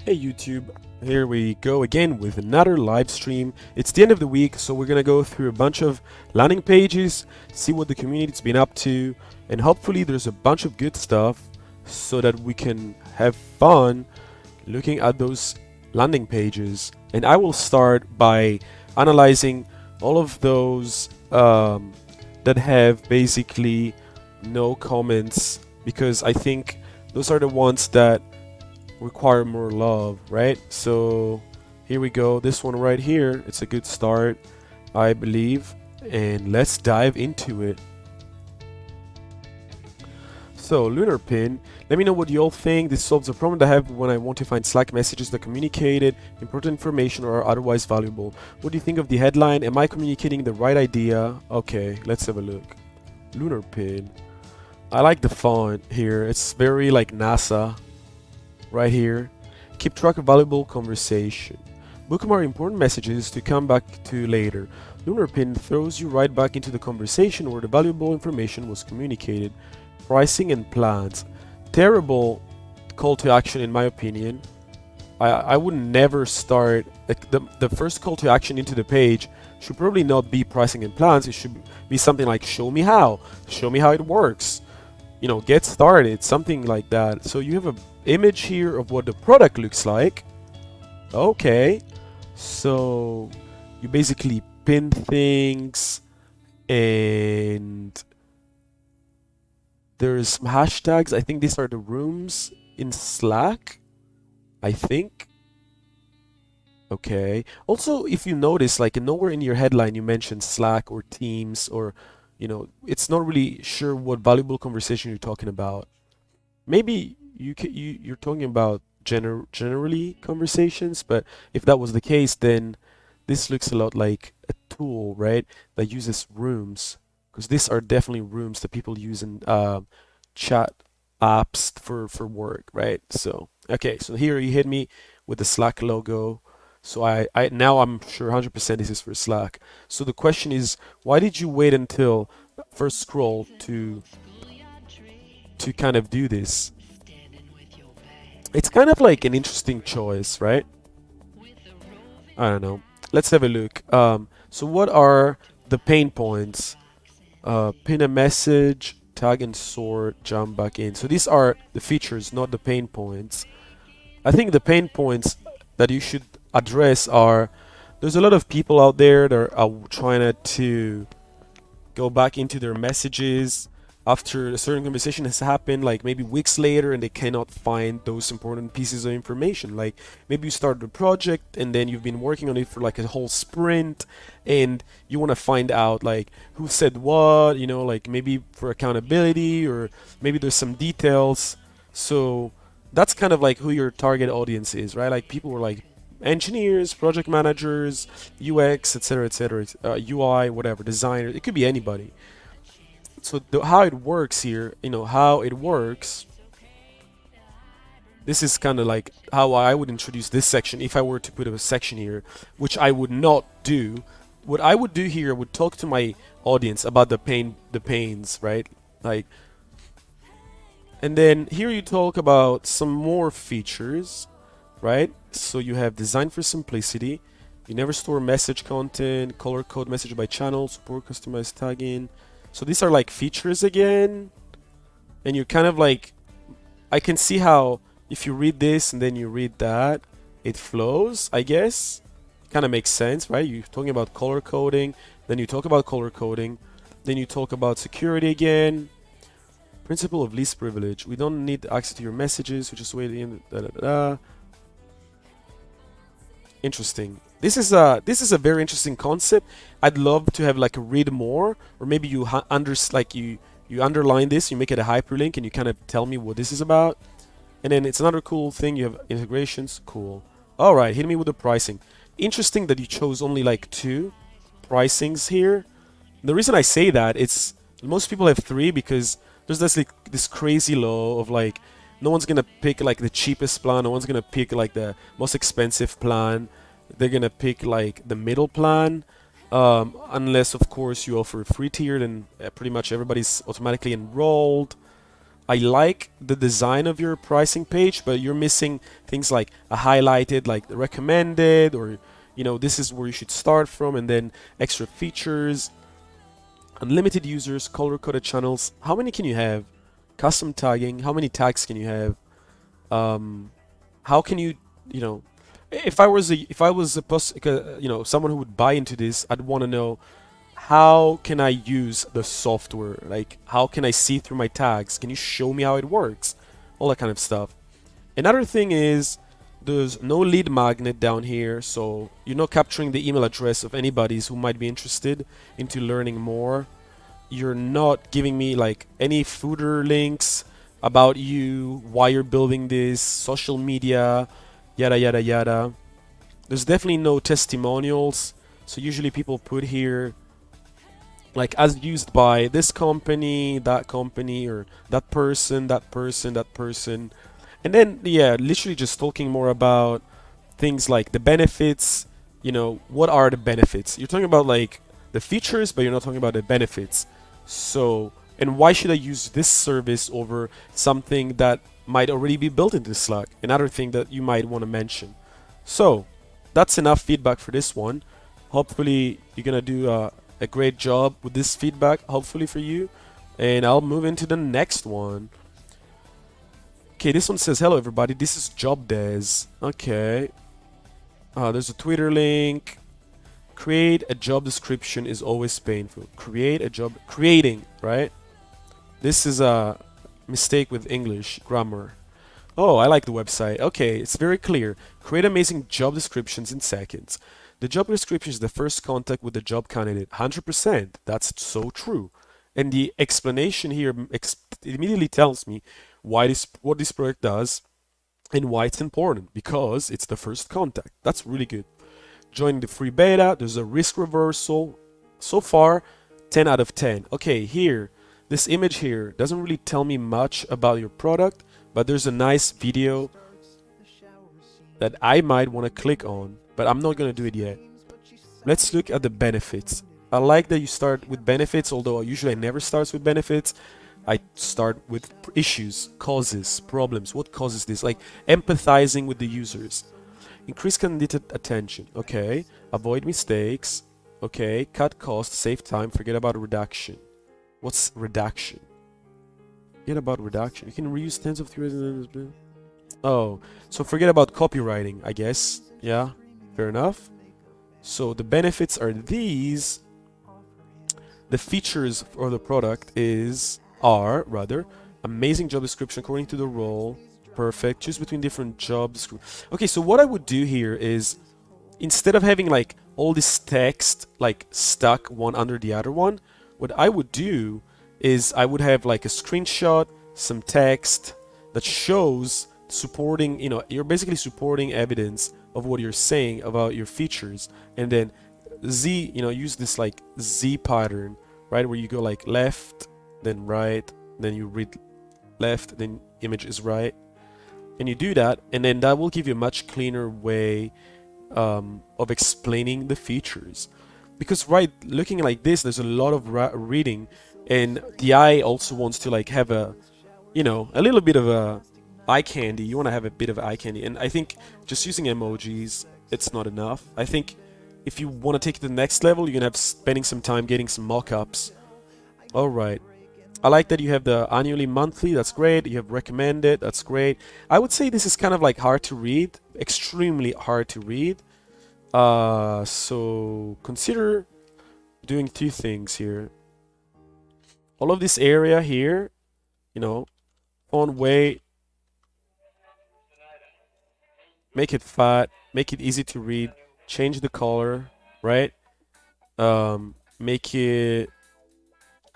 Hey YouTube, here we go again with another live stream. It's the end of the week, so we're gonna go through a bunch of landing pages, see what the community's been up to, and hopefully there's a bunch of good stuff so that we can have fun looking at those landing pages. And I will start by analyzing all of those that have basically no comments, because I think those are the ones that require more love, right? So here we go. This one right here, it's a good start, I believe, and let's dive into it. So LunarPin, let me know what you all think. This solves a problem that I have when I want to find Slack messages that communicated important information or are otherwise valuable. What do you think of the headline? Am I communicating the right idea? Okay, let's have a look. LunarPin. I like the font here. It's very like NASA right here. Keep track of valuable conversation. Bookmark important messages to come back to later. LunarPin throws you right back into the conversation where the valuable information was communicated. Pricing and plans. Terrible call to action in my opinion. I would never start, like the first call to action into the page should probably not be pricing and plans. It should be something like show me how it works. You know, get started, something like that. So you have a image here of what the product looks like. Okay, so you basically pin things and there's some hashtags. I think these are the rooms in Slack, I think. Okay, also if you notice, like nowhere in your headline you mention Slack or Teams, or you know, it's not really sure what valuable conversation you're talking about. Maybe you're talking about generally conversations, but if that was the case, then this looks a lot like a tool, right, that uses rooms, because these are definitely rooms that people use in chat apps for work, right? So okay, so here you hit me with the Slack logo. So I now I'm sure 100% this is for Slack. So the question is, why did you wait until first scroll to kind of do this? It's kind of like an interesting choice, right? I don't know. Let's have a look. So what are the pain points? Pin a message, tag and sort, jump back in. So these are the features, not the pain points. I think the pain points that you should address are, there's a lot of people out there that are trying to go back into their messages after a certain conversation has happened, like maybe weeks later, and they cannot find those important pieces of information. Like maybe you started a project and then you've been working on it for like a whole sprint, and you want to find out like who said what, you know, like maybe for accountability, or maybe there's some details. So that's kind of like who your target audience is, right? Like people who are like engineers, project managers, UX, etc., etc., UI, whatever, designer. It could be anybody. So how it works here, you know, how it works. This is kind of like how I would introduce this section if I were to put a section here, which I would not do. What I would do here, I would talk to my audience about the pains, right? Like, and then here you talk about some more features, right? So you have design for simplicity. You never store message content, color code message by channel, support customized tagging. So these are like features again, and you're kind of like, I can see how if you read this and then you read that, it flows, I guess. Kind of makes sense, right? You're talking about color coding, then you talk about color coding, then you talk about security again. Principle of least privilege. We don't need access to your messages, we just wait in, da da da da. Interesting. This is a very interesting concept. I'd love to have like a read more, or maybe you you underline this, you make it a hyperlink, and you kind of tell me what this is about. And then it's another cool thing. You have integrations. Cool. All right, hit me with the pricing. Interesting that you chose only like 2 pricings here. The reason I say that, it's most people have 3 because there's this crazy law of like, no one's gonna pick like the cheapest plan, no one's gonna pick like the most expensive plan. They're gonna pick like the middle plan, unless of course you offer a free tier, then pretty much everybody's automatically enrolled. I like the design of your pricing page, but you're missing things like a highlighted, like recommended, or this is where you should start from, and then extra features, unlimited users, color-coded channels. How many can you have? Custom tagging. How many tags can you have? How can you know, if I was someone who would buy into this, I'd want to know, how can I use the software? Like, how can I see through my tags? Can you show me how it works? All that kind of stuff. Another thing is, there's no lead magnet down here, so you're not capturing the email address of anybody who might be interested into learning more. You're not giving me like any footer links about you, why you're building this, social media, yada yada yada. There's definitely no testimonials, so usually people put here like, as used by this company, or that person, that person, that person. And then, yeah, literally just talking more about things like the benefits. What are the benefits? You're talking about like the features, but you're not talking about the benefits. So, and why should I use this service over something that might already be built into Slack? Another thing that you might want to mention. So, that's enough feedback for this one. Hopefully, you're gonna do a great job with this feedback, hopefully for you. And I'll move into the next one. Okay, this one says, hello everybody, this is Job Des. Okay. There's a Twitter link. Create a job description is always painful. Creating, right? This is a mistake with English grammar. Oh, I like the website. Okay, it's very clear. Create amazing job descriptions in seconds. The job description is the first contact with the job candidate. 100%. That's so true. And the explanation here immediately tells me what this project does and why it's important, because it's the first contact. That's really good. Join the free beta. There's a risk reversal. So far, 10 out of 10. Okay, here, this image here doesn't really tell me much about your product, but there's a nice video that I might want to click on, but I'm not going to do it yet. Let's look at the benefits. I like that you start with benefits, although usually I never start with benefits. I start with issues, causes, problems. What causes this? Like empathizing with the users. Increase candidate attention. Okay. Avoid mistakes. Okay. Cut costs, save time, forget about reduction. What's reduction? Forget about reduction. You can reuse tens of theories. Oh, so forget about copywriting, I guess. Yeah, fair enough. So the benefits are these. The features for the product are amazing job description according to the role. Perfect. Choose between different jobs. Okay, so what I would do here is, instead of having like all this text like stuck one under the other one, what I would do is I would have like a screenshot, some text that shows supporting, you're basically supporting evidence of what you're saying about your features, and then use this like Z pattern, right, where you go like left, then right, then you read left, then image is right, and you do that, and then that will give you a much cleaner way of explaining the features. Because looking like this, there's a lot of reading, and the eye also wants to like have a little bit of a eye candy. You want to have a bit of eye candy, and I think just using emojis, it's not enough. I think if you want to take it to the next level, you're gonna have spending some time getting some mock-ups. All right, I like that you have the annually, monthly. That's great. You have recommended. That's great. I would say this is kind of like hard to read, extremely hard to read. So consider doing two things here. All of this area here, font weight, make it fat, make it easy to read, change the color, right? Make it,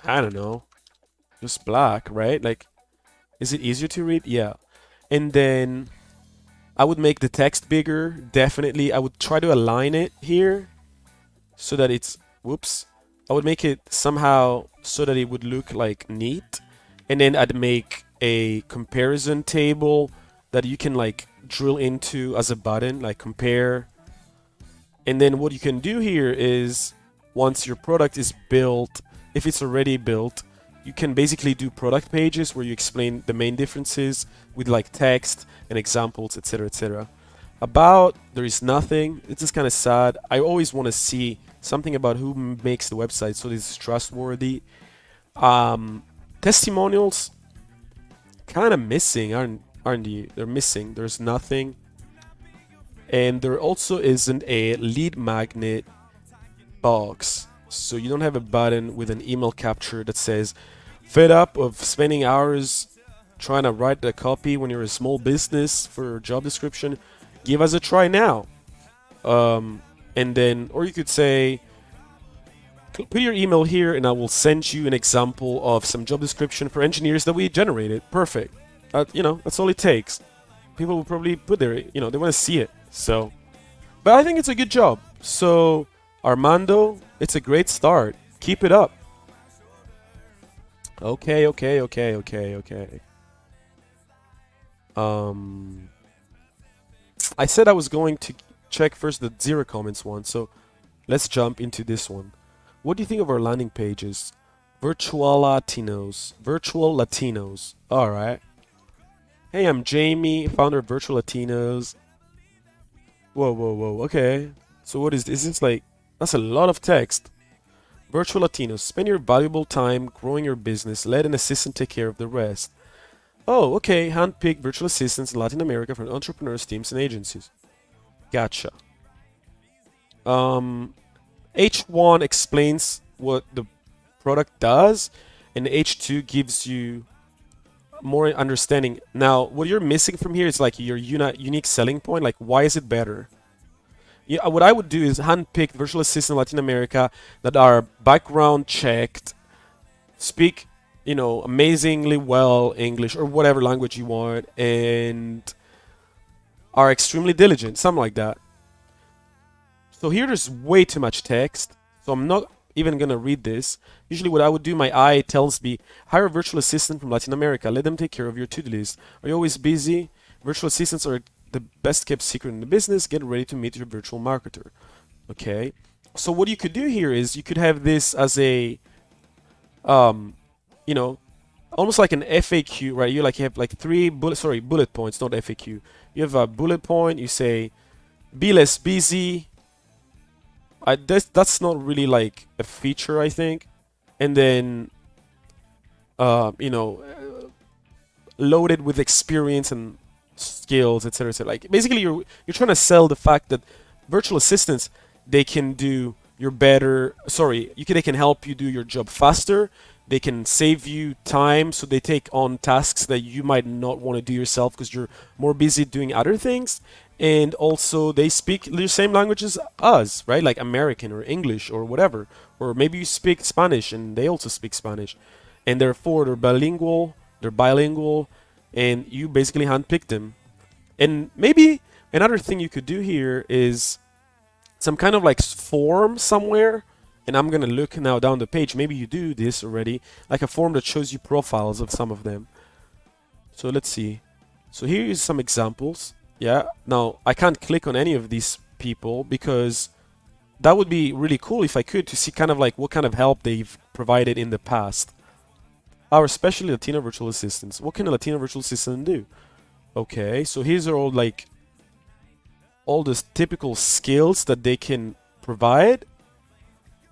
I don't know, just black, right? Like, is it easier to read? Yeah. And then I would make the text bigger, definitely. I would try to align it here so that it's, whoops. I would make it somehow so that it would look like neat. And then I'd make a comparison table that you can like drill into as a button, like compare. And then what you can do here is, once your product is built, if it's already built, you can basically do product pages where you explain the main differences with like text and examples, etc., etc. About, there is nothing. It's just kind of sad. I always want to see something about who makes the website so this is trustworthy. Testimonials kind of missing, aren't they? They're missing. There's nothing. And there also isn't a lead magnet box. So you don't have a button with an email capture that says, fed up of spending hours trying to write the copy when you're a small business for a job description, give us a try now. And then, or you could say, put your email here and I will send you an example of some job description for engineers that we generated. Perfect. You know, that's all it takes. People will probably put their, you know, they want to see it. So, but I think it's a good job. So, Armando, it's a great start. Keep it up. Okay. I said I was going to check first the zero comments one, so let's jump into this one. What do you think of our landing pages? VirtualLatinos. VirtualLatinos. All right. Hey, I'm Jamie, founder of VirtualLatinos. Whoa. Okay. So what is this? Is like, that's a lot of text. VirtualLatinos. Spend your valuable time growing your business. Let an assistant take care of the rest. Oh, okay. Handpicked virtual assistants in Latin America for entrepreneurs, teams, and agencies. Gotcha. H1 explains what the product does, and H2 gives you more understanding. Now, what you're missing from here is like your unique selling point. Like, why is it better? Yeah, what I would do is handpick virtual assistants in Latin America that are background checked, speak, you know, amazingly well English or whatever language you want, and are extremely diligent, something like that. So here there's way too much text, so I'm not even gonna read this. Usually what I would do, my eye tells me, hire a virtual assistant from Latin America, let them take care of your to-do list. Are you always busy? Virtual assistants are the best kept secret in the business. Get ready to meet your virtual marketer. Okay, so what you could do here is you could have this as a you know, almost like an FAQ, right? You have like bullet points, not FAQ. You have a bullet point, you say be less busy. That's not really like a feature, I think. And then you know, loaded with experience and skills, etc., etc. Like basically you're trying to sell the fact that virtual assistants, they can do your they can help you do your job faster. They can save you time, so they take on tasks that you might not want to do yourself because you're more busy doing other things. And also they speak the same language as us, right? Like American or English or whatever. Or maybe you speak Spanish and they also speak Spanish. And therefore they're bilingual, and you basically handpick them. And maybe another thing you could do here is some kind of like form somewhere. And I'm gonna look now down the page. Maybe you do this already, like a form that shows you profiles of some of them. So let's see. So here is some examples. Yeah. Now I can't click on any of these people because that would be really cool if I could, to see kind of like what kind of help they've provided in the past. Our especially Latino virtual assistants. What can a Latino virtual assistant do? Okay, so here's all like all the typical skills that they can provide.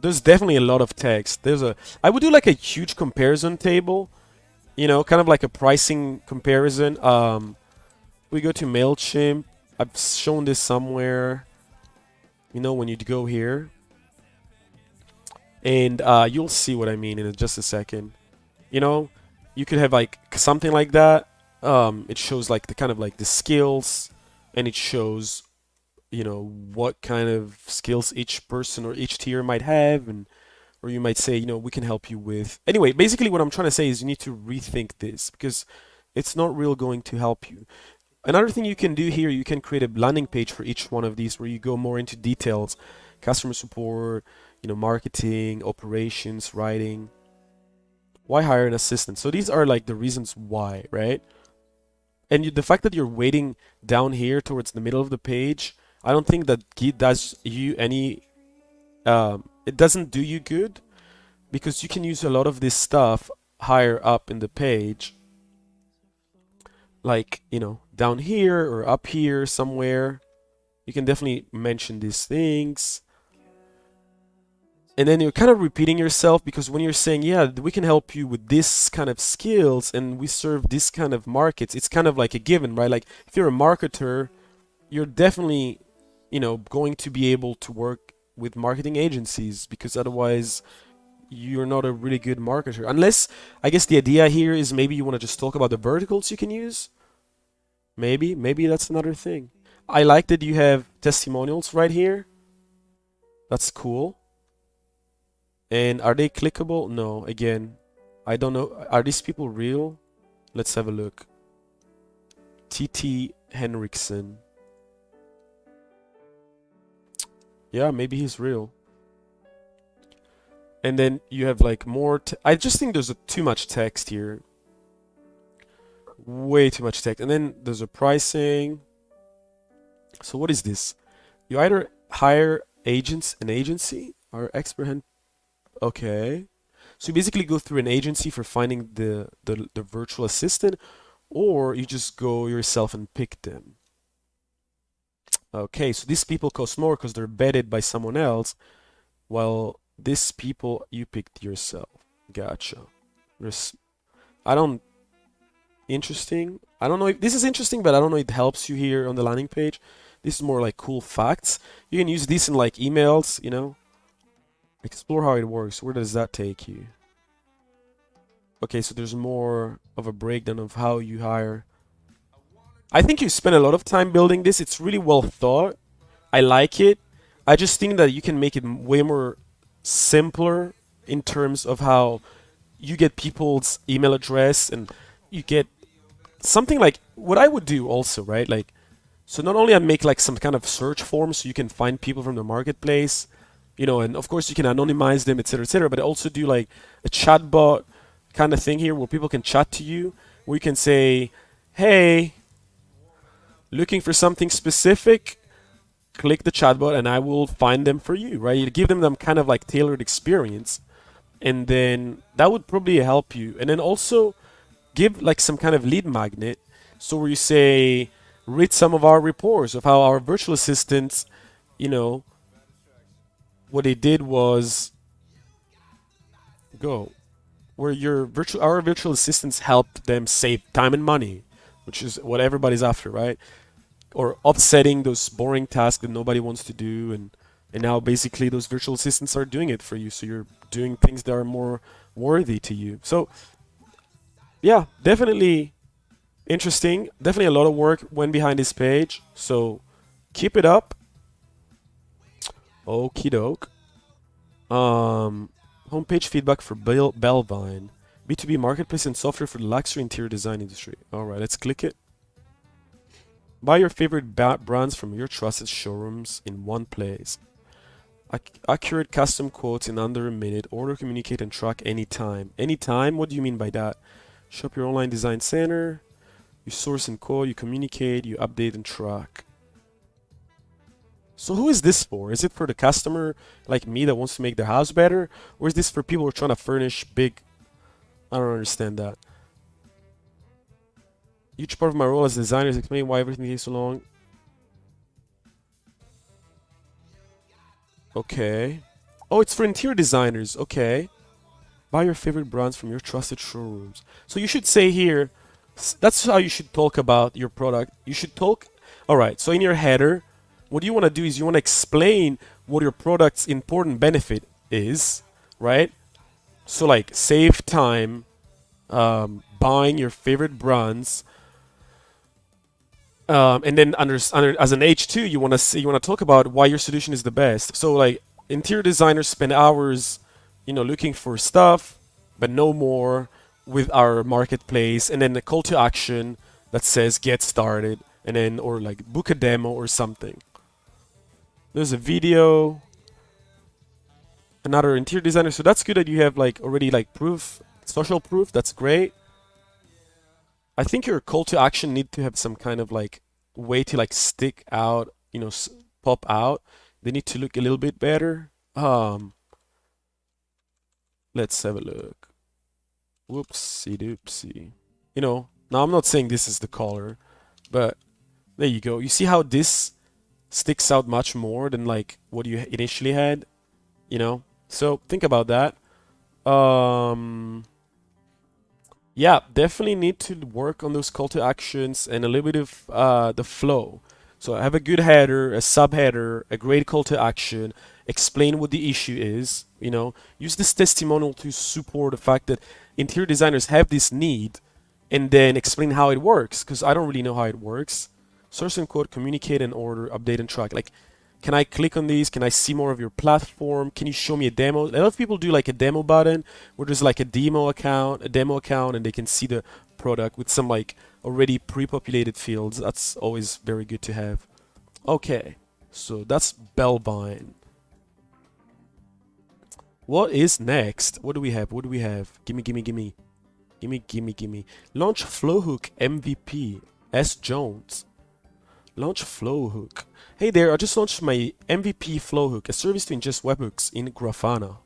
There's definitely a lot of text. I would do like a huge comparison table, you know, kind of like a pricing comparison. We go to MailChimp. I've shown this somewhere, you know, when you go here. And you'll see what I mean in just a second. You know, you could have like something like that. It shows like the kind of like the skills, and it shows, you know, what kind of skills each person or each tier might have, and or you might say, you know, we can help you with. Anyway, basically what I'm trying to say is you need to rethink this because it's not really going to help you. Another thing you can do here, you can create a landing page for each one of these where you go more into details, customer support, you know, marketing, operations, writing. Why hire an assistant? So these are like the reasons why, right? And the fact that you're waiting down here towards the middle of the page, I don't think that does you any, it doesn't do you good, because you can use a lot of this stuff higher up in the page, like, down here or up here somewhere, you can definitely mention these things. And then you're kind of repeating yourself, because when you're saying, yeah, we can help you with this kind of skills and we serve this kind of markets, it's kind of like a given, right? Like if you're a marketer, you're definitely, going to be able to work with marketing agencies, because otherwise you're not a really good marketer. Unless, I guess the idea here is maybe you want to just talk about the verticals you can use. Maybe that's another thing. I like that you have testimonials right here. That's cool. And are they clickable? No, again, I don't know. Are these people real? Let's have a look. TT Henriksen. Yeah, maybe he's real. And then you have like more. I just think there's too much text here. Way too much text. And then there's a pricing. So what is this? You either hire an agency, or expert hand. Okay. So you basically go through an agency for finding the virtual assistant, or you just go yourself and pick them. Okay, so these people cost more because they're vetted by someone else, while these people you picked yourself. Gotcha. I don't, interesting. I don't know if this is interesting, but I don't know if it helps you here on the landing page. This is more like cool facts. You can use this in like emails, Explore how it works. Where does that take you? Okay, so there's more of a breakdown of how you hire. I think you spent a lot of time building this. It's really well thought. I like it. I just think that you can make it way more simpler in terms of how you get people's email address, and you get something like what I would do also, right? Like, so not only I make like some kind of search form so you can find people from the marketplace, and of course you can anonymize them, etc., but I also do like a chatbot kind of thing here where people can chat to you, where you can say, hey, looking for something specific, click the chatbot and I will find them for you, right? You give them kind of like tailored experience, and then that would probably help you. And then also give like some kind of lead magnet, so where you say, read some of our reports of how our virtual assistants, what they did was go where our virtual assistants helped them save time and money, which is what everybody's after, right? Or offsetting those boring tasks that nobody wants to do, and now basically those virtual assistants are doing it for you, so you're doing things that are more worthy to you. So yeah, definitely interesting. Definitely a lot of work went behind this page, so keep it up. Okie doke. Homepage feedback for BellVine. B2B marketplace and software for the luxury interior design industry. Alright, let's click it. Buy your favorite brands from your trusted showrooms in one place. Accurate custom quotes in under a minute. Order, communicate, and track anytime. Anytime? What do you mean by that? Shop your online design center. You source and quote, you communicate, you update and track. So who is this for? Is it for the customer like me that wants to make their house better? Or is this for people who are trying to furnish big... I don't understand that. Huge part of my role as a designer is explaining why everything takes so long. Okay. Oh, it's for interior designers. Okay. Buy your favorite brands from your trusted showrooms. So you should say here, that's how you should talk about your product. You should talk... Alright, so in your header, what you want to do is you want to explain what your product's important benefit is, right? So like save time, buying your favorite brands, and then as an H2, you want to talk about why your solution is the best. So like interior designers spend hours, looking for stuff, but no more with our marketplace, and then a call to action that says get started, and then or like book a demo or something. There's a video, another interior designer. So that's good that you have like already like proof, social proof. That's great. I think your call to action need to have some kind of like way to like stick out, pop out. They need to look a little bit better. Let's have a look. Whoopsie doopsie. You know, now I'm not saying this is the color, but there you go. You see how this sticks out much more than like what you initially had, you know? So think about that. Um, yeah, definitely need to work on those call to actions and a little bit of the flow. So have a good header, a subheader, a great call to action, explain what the issue is, you know, use this testimonial to support the fact that interior designers have this need and then explain how it works because I don't really know how it works. Source and code, communicate and order, update and track. Like, can I click on these? Can I see more of your platform? Can you show me a demo? A lot of people do like a demo button where there's like a demo account, and they can see the product with some like already pre-populated fields. That's always very good to have. Okay, so that's BellVine. What is next? What do we have? What do we have? Gimme, gimme, gimme. Gimme, gimme, gimme. Launch Flowhook MVP. S. Jones. Launch Flowhook. Hey there, I just launched my MVP Flowhook, a service to ingest webhooks in Grafana.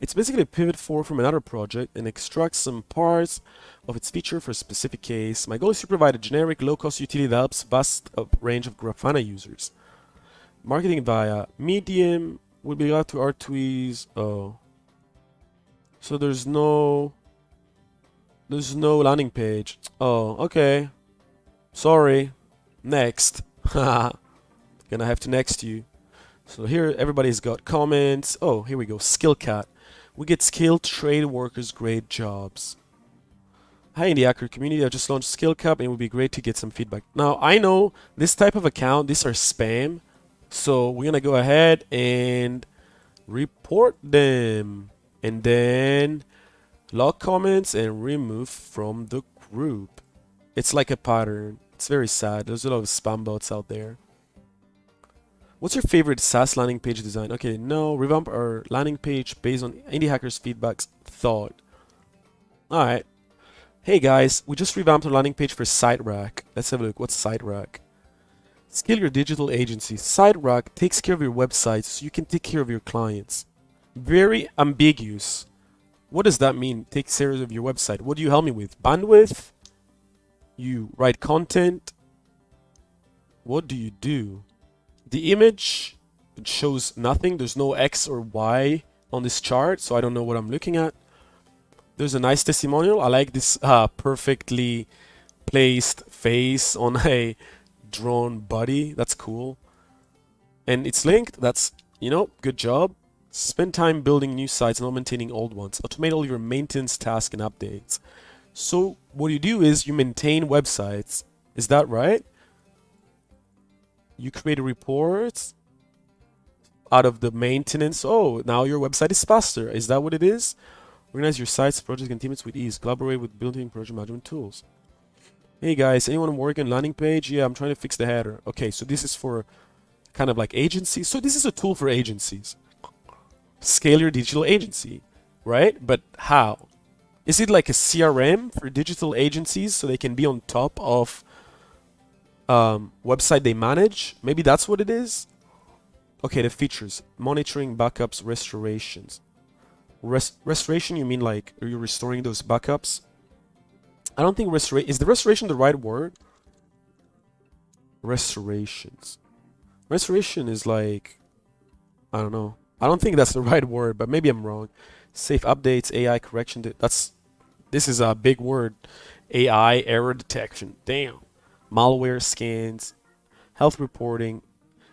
It's basically a pivot forward from another project and extracts some parts of its feature for a specific case. My goal is to provide a generic, low-cost utility that helps vast range of Grafana users. Marketing via Medium will be allowed to our tweets. Oh. So there's no landing page. Oh, okay. Sorry. Next. Gonna have to next you. So here everybody's got comments. Oh, here we go. Skillcat. We get skilled trade workers great jobs. Hi in the Hacker community. I just launched Skillcat and it would be great to get some feedback. Now I know this type of account, these are spam. So we're gonna go ahead and report them. And then log comments and remove from the group. It's like a pattern. It's very sad. There's a lot of spam bots out there. What's your favorite SaaS landing page design? Okay, no, revamp our landing page based on indie hackers' feedback's thought. Alright. Hey guys, we just revamped our landing page for Siterack. Let's have a look. What's Siterack? Scale your digital agency. Siterack takes care of your websites so you can take care of your clients. Very ambiguous. What does that mean? Take care of your website. What do you help me with? Bandwidth? You write content? What do you do? The image, it shows nothing. There's no X or Y on this chart, so I don't know what I'm looking at. There's a nice testimonial. I like this perfectly placed face on a drawn body. That's cool. And it's linked. That's, you know, good job. Spend time building new sites, not maintaining old ones. Automate all your maintenance tasks and updates. So what you do is you maintain websites. Is that right? You create a report out of the maintenance. Oh, now your website is faster. Is that what it is? Organize your sites, projects, and teams with ease. Collaborate with building project management tools. Hey guys, anyone working on landing page? Yeah, I'm trying to fix the header. Okay, so this is for kind of like agencies. So this is a tool for agencies. Scale your digital agency, right? But how? Is it like a CRM for digital agencies so they can be on top of website they manage? Maybe that's what it is. Okay, the features: monitoring, backups, restorations. Restoration, you mean like are you restoring those backups? I don't think is the restoration the right word? Restorations. Restoration is like, I don't know. I don't think that's the right word, but maybe I'm wrong. Safe updates, AI correction. This is a big word. AI error detection. Damn. Malware scans, health reporting.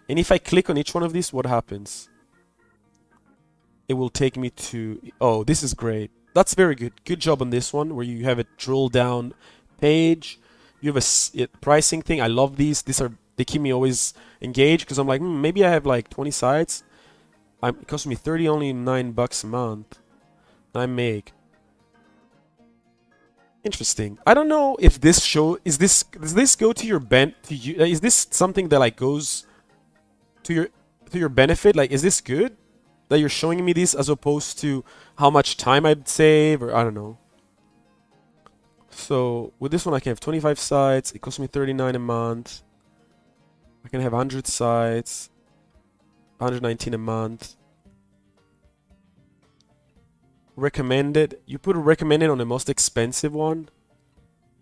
And if I click on each one of these, what happens? It will take me to, oh, this is great. That's very good. Good job on this one where you have a drill down page. You have a pricing thing. I love these. They keep me always engaged because I'm like, maybe I have like 20 sites. It costs me 30, only $9 a month. I make. Interesting. I don't know if this does this go to your is this something that like goes to your benefit? Like, is this good that you're showing me this as opposed to how much time I'd save, or I don't know. So with this one I can have 25 sites. It costs me 39 a month. I can have 100 sites, 119 a month. recommended. You put recommended on the most expensive one.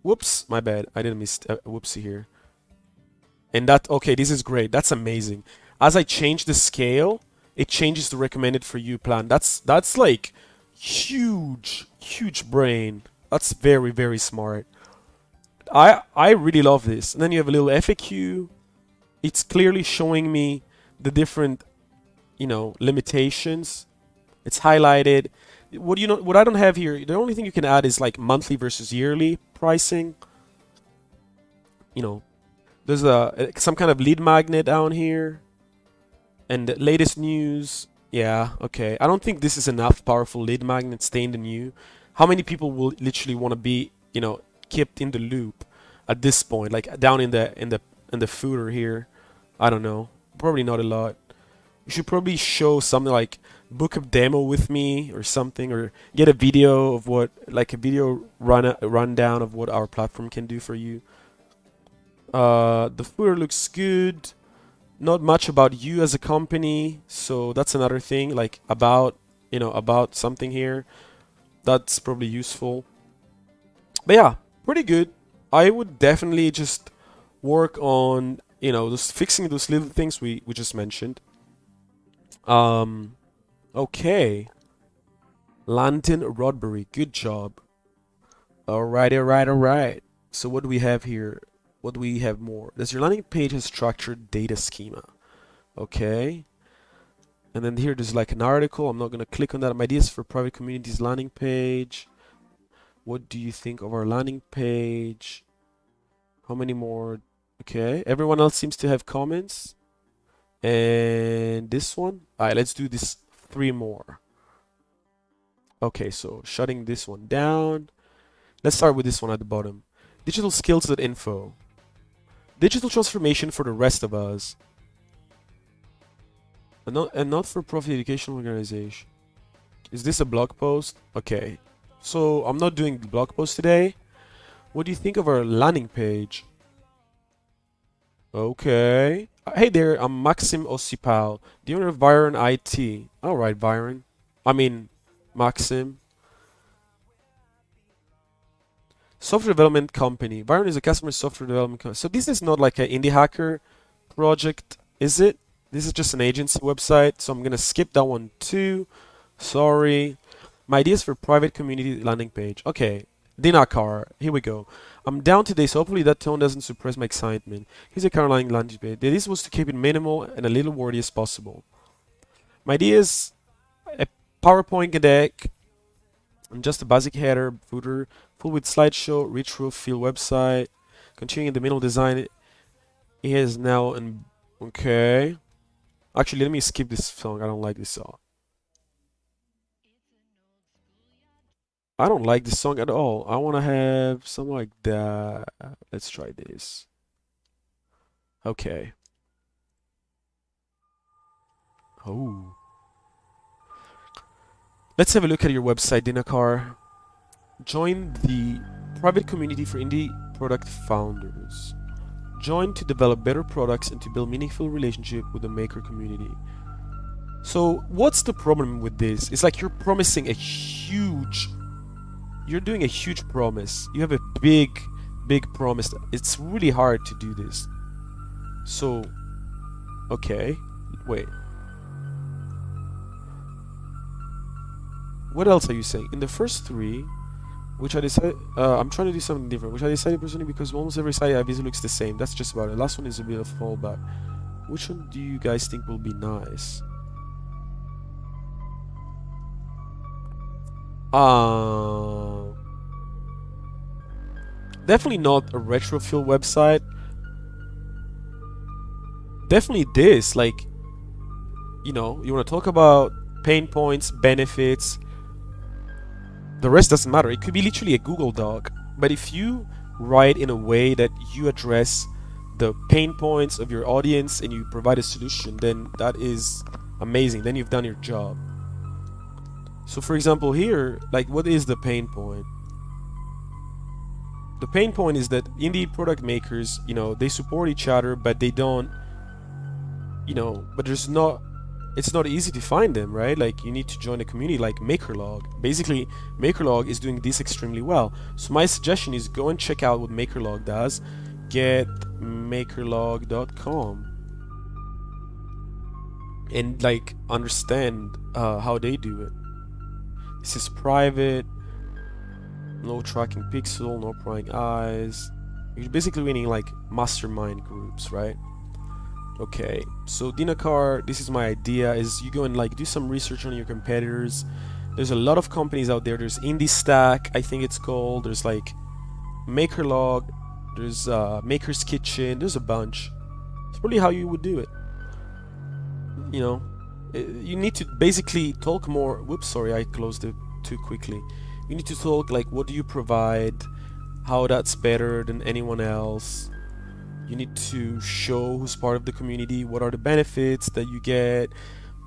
Whoops, my bad. I didn't miss whoopsie here. And that, okay, this is great. That's amazing. As I change the scale, it changes the recommended for you plan. That's like huge brain. That's very, very smart. I really love this. And then you have a little FAQ. It's clearly showing me the different, limitations. It's highlighted. What I don't have here, the only thing you can add is like monthly versus yearly pricing. There's some kind of lead magnet down here. And the latest news. Yeah, okay. I don't think this is enough powerful lead magnet. Stay in the new. How many people will literally want to be, kept in the loop at this point, like down in the footer here? I don't know. Probably not a lot. You should probably show something like book a demo with me or something, or get a video of like a video rundown of what our platform can do for you. The footer looks good. Not much about you as a company, so that's another thing, like about something here. That's probably useful. But yeah, pretty good. I would definitely just work on, just fixing those little things we just mentioned. Okay. London Rodbury, good job. Alright. So what do we have here? What do we have more? Does your landing page have structured data schema? Okay. And then here there's like an article. I'm not going to click on that. My ideas for private communities landing page. What do you think of our landing page? How many more? Okay. Everyone else seems to have comments. And this one. Alright, let's do this 3 more. Okay, so shutting this one down. Let's start with this one at the bottom. Digitalskills.info. Digital transformation for the rest of us. A not-for-profit educational organization. Is this a blog post? Okay. So I'm not doing the blog post today. What do you think of our landing page? Okay. Hey there, I'm Maxim Osipal, the owner of Byron IT. Alright, Byron. Maxim. Software development company. Byron is a customer software development company. So this is not like an indie hacker project, is it? This is just an agency website. So I'm going to skip that one too. Sorry. My ideas for private community landing page. Okay. Dinakar. Here we go. I'm down today, so hopefully that tone doesn't suppress my excitement. Here's a Caroline landing page. The idea was to keep it minimal and a little wordy as possible. My idea is a PowerPoint deck and just a basic header, footer, full with slideshow, rich roof field website. Continuing in the middle design, it is now in. Okay. Actually, let me skip this song. I don't like this song. I don't like this song at all. I want to have something like that. Let's try this. Okay. Oh. Let's have a look at your website, Dinakar. Join the private community for indie product founders. Join to develop better products and to build meaningful relationship with the maker community. So what's the problem with this? It's like you're promising you're doing a huge promise. You have a big promise. It's really hard to do this. So, okay, wait. What else are you saying? In the first 3, which I decided, I'm trying to do something different, which I decided personally because almost every site I visit looks the same. That's just about it. Last one is a bit of fallback. Which one do you guys think will be nice? Definitely not a retrofill website. Definitely this, like, you want to talk about pain points, benefits. The rest doesn't matter. It could be literally a Google Doc. But if you write in a way that you address the pain points of your audience and you provide a solution, then that is amazing. Then you've done your job. So for example here, like, what is the pain point? The pain point is that indie product makers, they support each other, but they don't, but there's not it's not easy to find them, right? Like you need to join a community like MakerLog. Basically, MakerLog is doing this extremely well. So my suggestion is go and check out what MakerLog does. Get makerlog.com and like understand how they do it. This is private, no tracking pixel, no prying eyes. You're basically winning like mastermind groups, right? Okay, so Dinakar, this is my idea, is you go and like do some research on your competitors. There's a lot of companies out there. There's IndieStack, I think it's called. There's like MakerLog. There's Maker's Kitchen. There's a bunch. It's probably how you would do it. You know, you need to basically talk more. Whoops, sorry, I closed it too quickly. You need to talk like what do you provide, how that's better than anyone else. You need to show who's part of the community, what are the benefits that you get,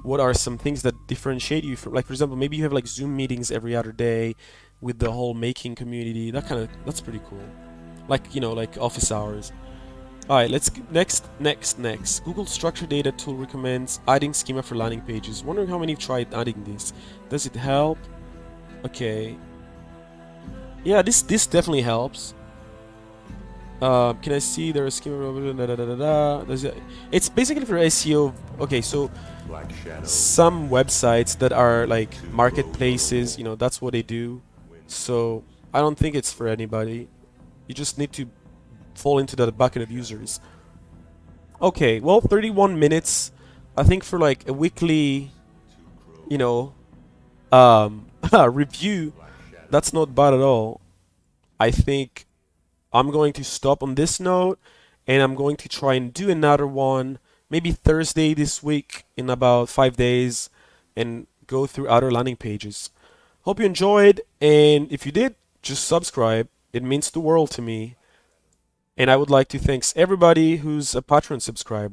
what are some things that differentiate you from, like for example, maybe you have like Zoom meetings every other day with the whole making community. That's pretty cool. Like, you know, like office hours. Alright, let's next. Google Structured Data Tool recommends adding schema for landing pages. Wondering how many tried adding this. Does it help? Okay. Yeah, this definitely helps. Can I see there a schema? It's basically for SEO. Okay, so some websites that are like marketplaces, you know, that's what they do. So I don't think it's for anybody. You just need to fall into that bucket of users. Okay, well, 31 minutes. I think for like a weekly, you know, review, that's not bad at all. I think I'm going to stop on this note, and I'm going to try and do another one, maybe Thursday this week in about 5 days, and go through other landing pages. Hope you enjoyed, and if you did, just subscribe. It means the world to me. And I would like to thank everybody who's a Patreon subscriber.